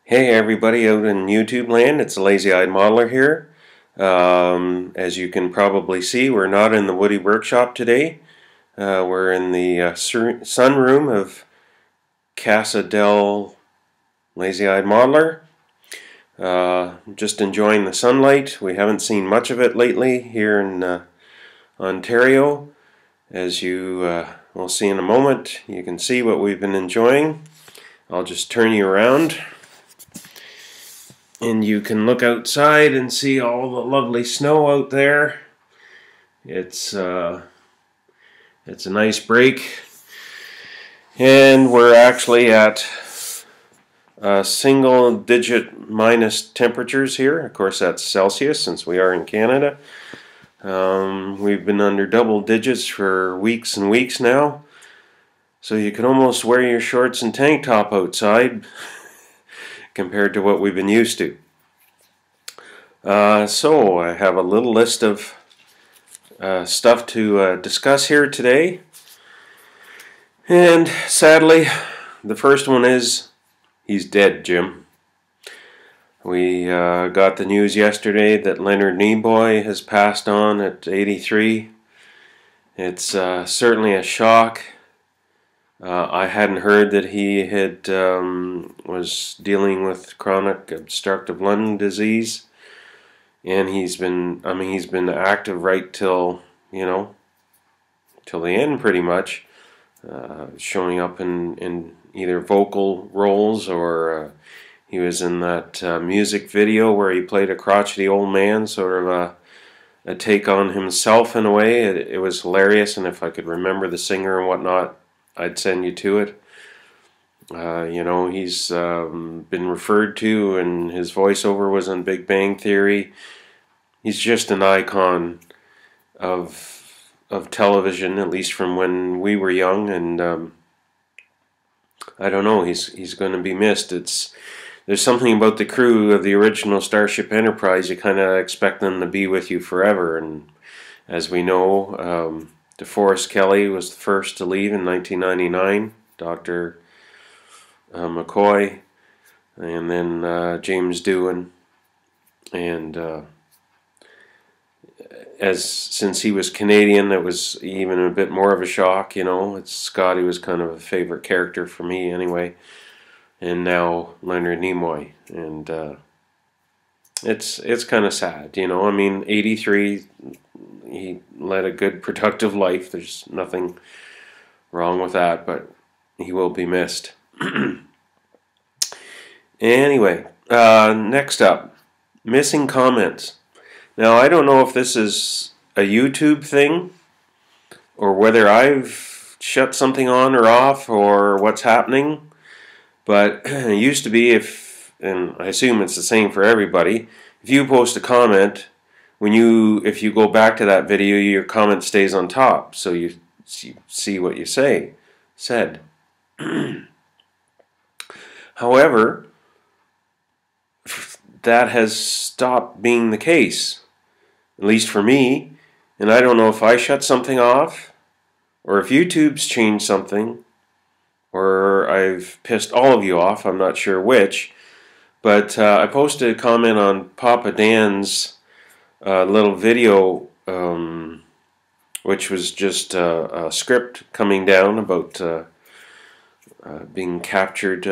Hey everybody out in YouTube land, it's a Lazy-Eyed Modeler here. As you can probably see, we're not in the Woody Workshop today. We're in the sunroom of Casa del Lazy-Eyed Modeler. Just enjoying the sunlight. We haven't seen much of it lately here in Ontario. As you will see in a moment, you can see what we've been enjoying. I'll just turn you around. And you can look outside and see all the lovely snow out there. It's a nice break. And we're actually at single-digit minus temperatures here. Of course, that's Celsius since we are in Canada. We've been under double digits for weeks and weeks now. So you can almost wear your shorts and tank top outside compared to what we've been used to. So I have a little list of stuff to discuss here today. And sadly, the first one is, he's dead, Jim. We got the news yesterday that Leonard Nimoy has passed on at 83. It's certainly a shock. I hadn't heard that he had was dealing with chronic obstructive lung disease, and he's been active right till till the end pretty much, showing up in either vocal roles or he was in that music video where he played a crotchety old man, sort of a take on himself in a way. It was hilarious, and if I could remember the singer and whatnot, I'd send you to it. He's been referred to, and his voiceover was on Big Bang Theory. He's just an icon of television, at least from when we were young, and I don't know. He's going to be missed. There's something about the crew of the original Starship Enterprise. You kind of expect them to be with you forever, and as we know, DeForest Kelley was the first to leave in 1999, Dr. McCoy, and then James Doohan. And since he was Canadian, it was even a bit more of a shock. Scotty was kind of a favorite character for me anyway. And now Leonard Nimoy, and it's kind of sad. 83. He led a good, productive life. There's nothing wrong with that, but he will be missed. Anyway, next up, missing comments. Now, I don't know if this is a YouTube thing or whether I've shut something on or off or what's happening, but it used to be, and I assume it's the same for everybody, if you post a comment, if you go back to that video, your comment stays on top, so you see what you said. However, that has stopped being the case, at least for me, and I don't know if I shut something off, or if YouTube's changed something, or I've pissed all of you off. I'm not sure which, but I posted a comment on Papa Dan's little video, which was just a script coming down about being captured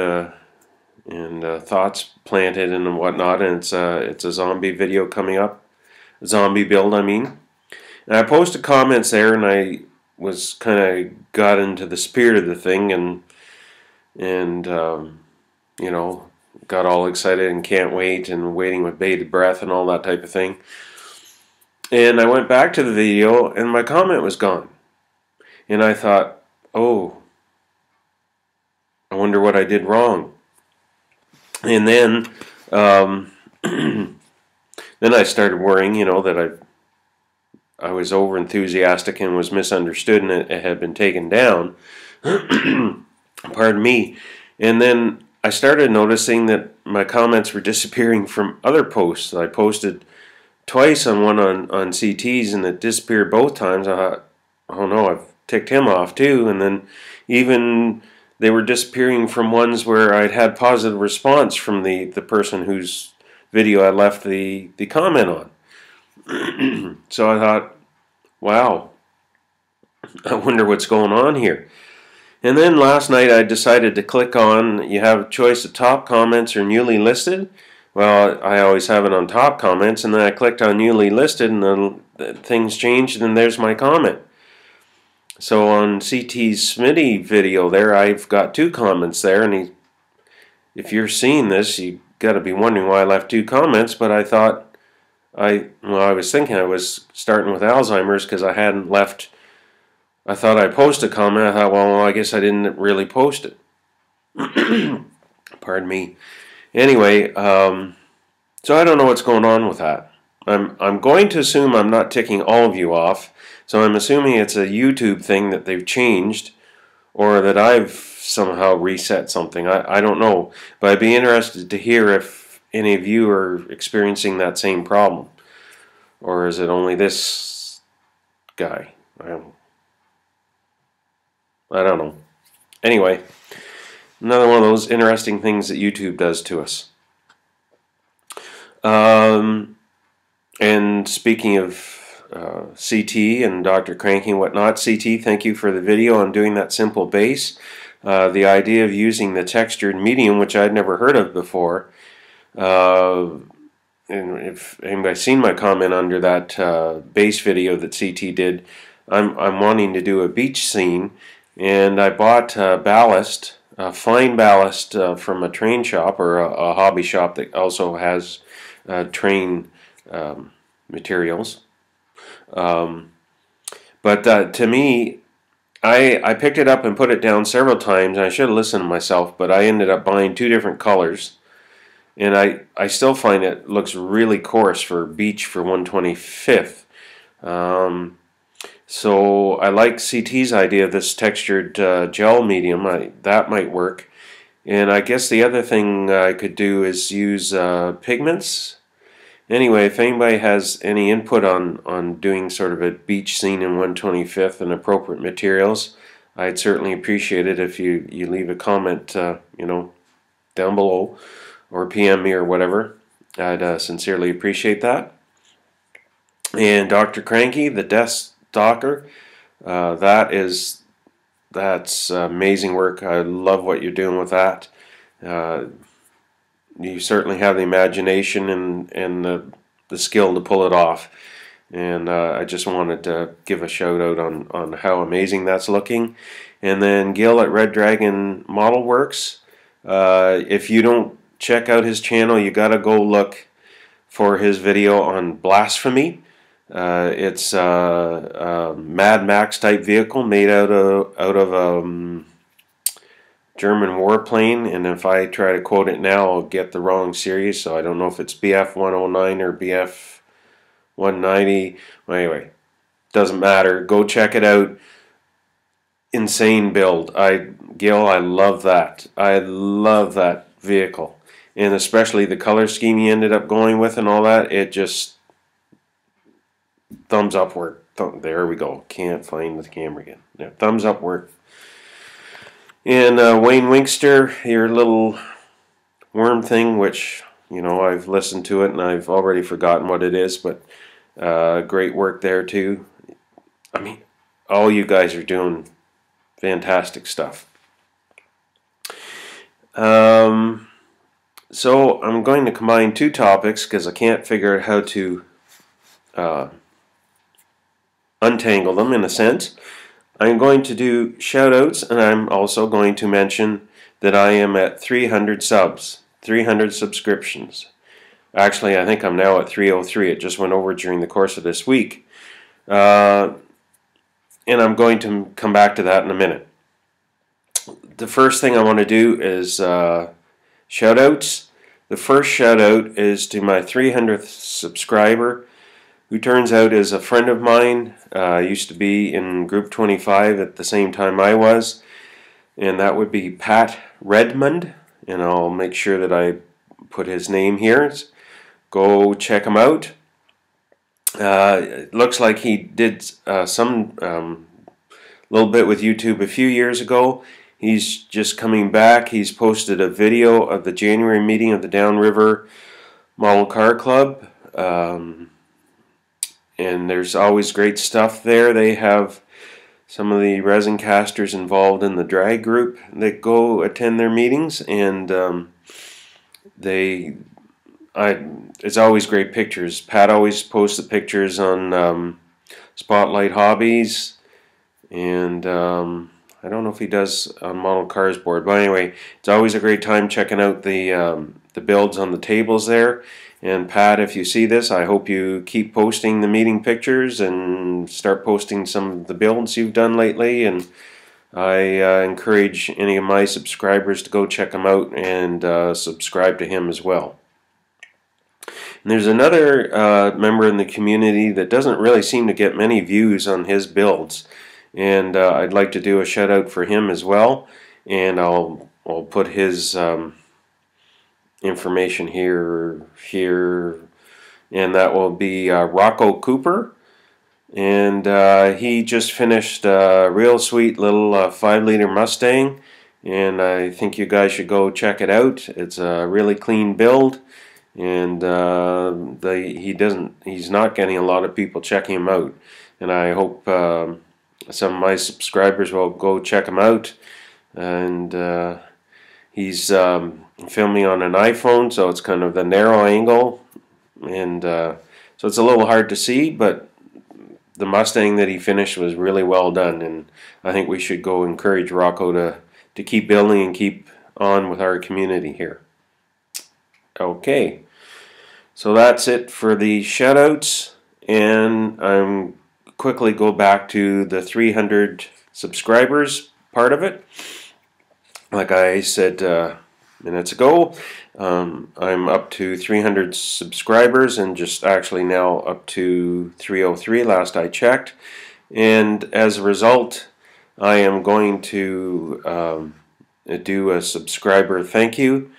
and thoughts planted and whatnot, and it's a zombie video coming up, zombie build, I mean. And I posted comments there, and I was kind of got into the spirit of the thing, and got all excited and can't wait and waiting with bated breath and all that type of thing. And I went back to the video, and my comment was gone. And I thought, oh, I wonder what I did wrong. And then, then I started worrying, that I was over enthusiastic and was misunderstood, and it had been taken down. Pardon me. And then I started noticing that my comments were disappearing from other posts. I posted twice on one on CTs, and it disappeared both times. I thought, oh no, I've ticked him off too. And then even they were disappearing from ones where I'd had positive response from the person whose video I left the comment on. So I thought, wow, I wonder what's going on here. And then last night I decided to click on, you have a choice of top comments or newly listed. Well, I always have it on top comments, and then I clicked on newly listed, and then things changed, and there's my comment. So on CT's Smitty video there, I've got 2 comments there, and if you're seeing this, you got to be wondering why I left 2 comments. But I thought, I was thinking I was starting with Alzheimer's because I hadn't left. I thought I posted a comment. I thought, well, I guess I didn't really post it. Pardon me. Anyway, so I don't know what's going on with that. I'm going to assume I'm not ticking all of you off. So I'm assuming it's a YouTube thing that they've changed, or that I've somehow reset something. I don't know. But I'd be interested to hear if any of you are experiencing that same problem. Or is it only this guy? I don't know. Anyway, another one of those interesting things that YouTube does to us. And speaking of CT and Dr. Cranky and whatnot, CT, thank you for the video on doing that simple base. The idea of using the textured medium, which I'd never heard of before. And if anybody's seen my comment under that base video that CT did, I'm wanting to do a beach scene, and I bought ballast, fine ballast from a train shop or a hobby shop that also has train materials. But to me, I picked it up and put it down several times, and I should have listened to myself, but I ended up buying 2 different colors, and I still find it looks really coarse for beach for 1/25th. So I like CT's idea of this textured gel medium. That might work. And I guess the other thing I could do is use pigments. Anyway, if anybody has any input on doing sort of a beach scene in 1/25th and appropriate materials, I'd certainly appreciate it if you leave a comment, down below, or PM me or whatever. I'd sincerely appreciate that. And Dr. Cranky, the Death Stalker, that's amazing work. I love what you're doing with that. You certainly have the imagination and the skill to pull it off. And I just wanted to give a shout out on how amazing that's looking. And then Gil at Red Dragon Model Works. If you don't check out his channel, you got to go look for his video on blasphemy. It's a Mad Max type vehicle made out of German warplane, and if I try to quote it now, I'll get the wrong series, so I don't know if it's BF-109 or BF-190. Well, anyway, doesn't matter. Go check it out. Insane build. Gil, I love that. I love that vehicle, and especially the color scheme he ended up going with and all that. It just thumbs upward. There we go. Can't find the camera again. Yeah, thumbs upward. And Wayne Winkster, your little worm thing, which, I've listened to it and I've already forgotten what it is, but great work there too. I mean, all you guys are doing fantastic stuff. So I'm going to combine 2 topics because I can't figure out how to untangle them in a sense. I'm going to do shoutouts, and I'm also going to mention that I am at 300 subs, 300 subscriptions. Actually, I think I'm now at 303. It just went over during the course of this week. And I'm going to come back to that in a minute. The first thing I want to do is shoutouts. The first shoutout is to my 300th subscriber, who turns out is a friend of mine. Used to be in Group 25 at the same time I was, and that would be Pat Redmond, and I'll make sure that I put his name here. Go check him out. It looks like he did some little bit with YouTube a few years ago, He's just coming back. He's posted a video of the January meeting of the Downriver Model Car Club. And there's always great stuff there. They have some of the resin casters involved in the drag group that go attend their meetings, and it's always great pictures. Pat always posts the pictures on Spotlight Hobbies, and I don't know if he does on Model Cars board, but anyway, it's always a great time checking out the builds on the tables there. And Pat, if you see this, I hope you keep posting the meeting pictures and start posting some of the builds you've done lately. And I encourage any of my subscribers to go check him out and subscribe to him as well. And there's another member in the community that doesn't really seem to get many views on his builds, and I'd like to do a shout out for him as well. And I'll put his information here, and that will be Rocco Cooper. And he just finished a real sweet little 5-liter Mustang, and I think you guys should go check it out. It's a really clean build, and he's not getting a lot of people checking him out, and I hope some of my subscribers will go check him out. And he's filming on an iPhone, so it's kind of the narrow angle, and so it's a little hard to see, but the Mustang that he finished was really well done, and I think we should go encourage Rocco to keep building and keep on with our community here. Okay, so that's it for the shoutouts, and I'm quickly go back to the 300 subscribers part of it. Like I said minutes ago, I'm up to 300 subscribers, and just actually now up to 303 last I checked. And as a result, I am going to do a subscriber thank you,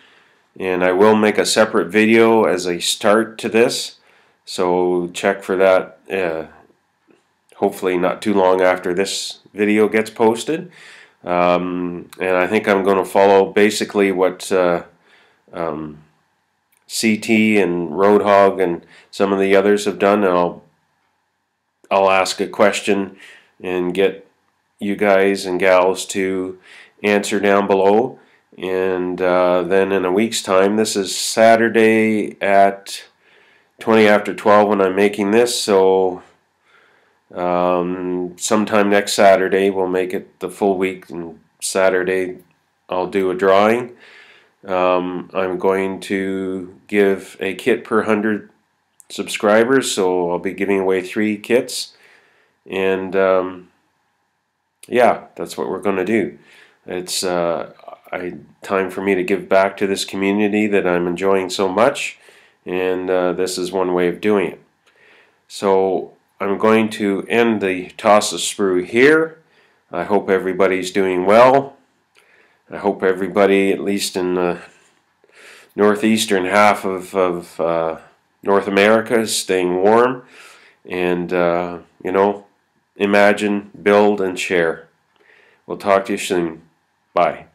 and I will make a separate video as a start to this, so check for that hopefully not too long after this video gets posted. And I think I'm going to follow basically what CT and Roadhog and some of the others have done, and I'll ask a question and get you guys and gals to answer down below. And then in a week's time, this is Saturday at 20 after 12 when I'm making this, so sometime next Saturday we'll make it the full week, and Saturday I'll do a drawing. I'm going to give a kit per 100 subscribers, so I'll be giving away 3 kits, and yeah, that's what we're going to do. It's time for me to give back to this community that I'm enjoying so much, and this is one way of doing it. So I'm going to end the toss of Sprue here. I hope everybody's doing well. I hope everybody, at least in the northeastern half of North America, is staying warm. And, you know, imagine, build, and share. We'll talk to you soon. Bye.